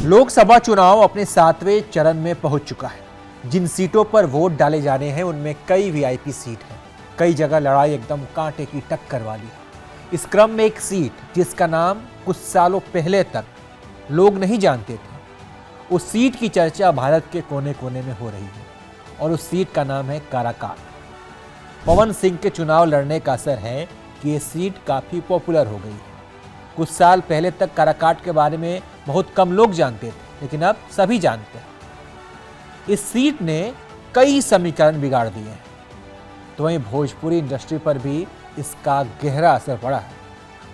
लोकसभा चुनाव अपने 7वें चरण में पहुंच चुका है। जिन सीटों पर वोट डाले जाने हैं उनमें कई वीआईपी सीट हैं। कई जगह लड़ाई एकदम कांटे की टक्कर वाली है। इस क्रम में एक सीट जिसका नाम कुछ सालों पहले तक लोग नहीं जानते थे, उस सीट की चर्चा भारत के कोने कोने में हो रही है और उस सीट का नाम है काराकाट। पवन सिंह के चुनाव लड़ने का असर है कि ये सीट काफ़ी पॉपुलर हो गई है। कुछ साल पहले तक काराकाट के बारे में बहुत कम लोग जानते थे, लेकिन अब सभी जानते हैं। इस सीट ने कई समीकरण बिगाड़ दिए हैं, तो वहीं भोजपुरी इंडस्ट्री पर भी इसका गहरा असर पड़ा है।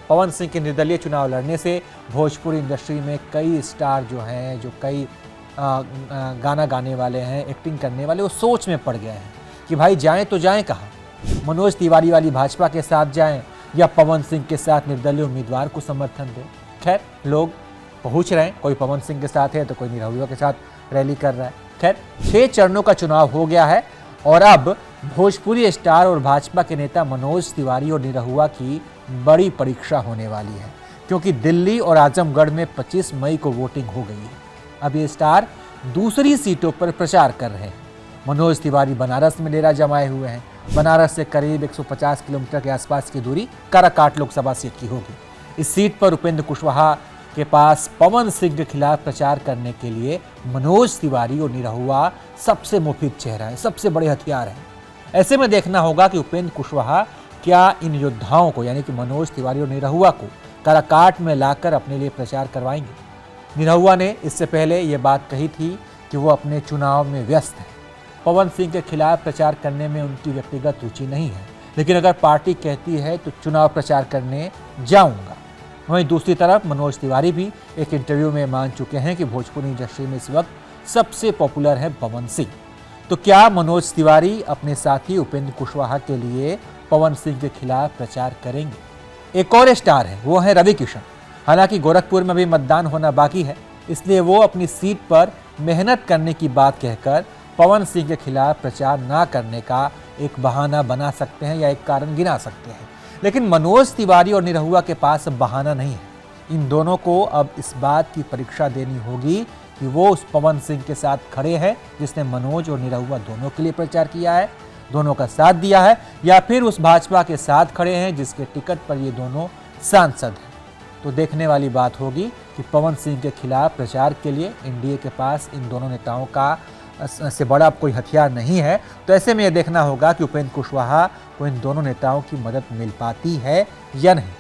पवन सिंह के निर्दलीय चुनाव लड़ने से भोजपुरी इंडस्ट्री में कई स्टार जो हैं, जो कई गाना गाने वाले हैं, एक्टिंग करने वाले, वो सोच में पड़ गए हैं कि भाई जाएं तो जाएं कहाँ। मनोज तिवारी वाली भाजपा के साथ जाएं या पवन सिंह के साथ निर्दलीय उम्मीदवार को समर्थन दें। खैर, लोग पहुंच रहे हैं, कोई पवन सिंह के साथ है तो कोई निरहुआ के साथ रैली कर रहा है। खैर, 6 चरणों का चुनाव हो गया है और अब भोजपुरी स्टार और भाजपा के नेता मनोज तिवारी और निरहुआ की बड़ी परीक्षा होने वाली है, क्योंकि दिल्ली और आजमगढ़ में 25 मई को वोटिंग हो गई है। अब ये स्टार दूसरी सीटों पर प्रचार कर रहे हैं। मनोज तिवारी बनारस में डेरा जमाए हुए हैं। बनारस से करीब 150 किलोमीटर के आसपास की दूरी काराकाट लोकसभा सीट की होगी। इस सीट पर उपेंद्र कुशवाहा के पास पवन सिंह के खिलाफ प्रचार करने के लिए मनोज तिवारी और निरहुआ सबसे मुफीद चेहरा है, सबसे बड़े हथियार हैं। ऐसे में देखना होगा कि उपेंद्र कुशवाहा क्या इन योद्धाओं को, यानी कि मनोज तिवारी और निरहुआ को, काराकाट में लाकर अपने लिए प्रचार करवाएंगे। निरहुआ ने इससे पहले ये बात कही थी कि वो अपने चुनाव में व्यस्त है। पवन सिंह के खिलाफ प्रचार करने में उनकी व्यक्तिगत रुचि नहीं है, लेकिन अगर पार्टी कहती है तो चुनाव प्रचार करने जाऊंगा। वहीं दूसरी तरफ मनोज तिवारी भी एक इंटरव्यू में मान चुके हैं कि भोजपुरी इंडस्ट्री में इस वक्त सबसे पॉपुलर है पवन सिंह। तो क्या मनोज तिवारी अपने साथी उपेंद्र कुशवाहा के लिए पवन सिंह के खिलाफ प्रचार करेंगे? एक और स्टार है, वो है रवि किशन। हालांकि गोरखपुर में भी मतदान होना बाकी है, इसलिए वो अपनी सीट पर मेहनत करने की बात कहकर पवन सिंह के खिलाफ प्रचार ना करने का एक बहाना बना सकते हैं या एक कारण गिना सकते हैं। लेकिन मनोज तिवारी और निरहुआ के पास बहाना नहीं है। इन दोनों को अब इस बात की परीक्षा देनी होगी कि वो उस पवन सिंह के साथ खड़े हैं जिसने मनोज और निरहुआ दोनों के लिए प्रचार किया है, दोनों का साथ दिया है, या फिर उस भाजपा के साथ खड़े हैं जिसके टिकट पर ये दोनों सांसद हैं। तो देखने वाली बात होगी कि पवन सिंह के खिलाफ प्रचार के लिए एनडीए के पास इन दोनों नेताओं का से बड़ा कोई हथियार नहीं है। तो ऐसे में यह देखना होगा कि उपेंद्र कुशवाहा को इन दोनों नेताओं की मदद मिल पाती है या नहीं।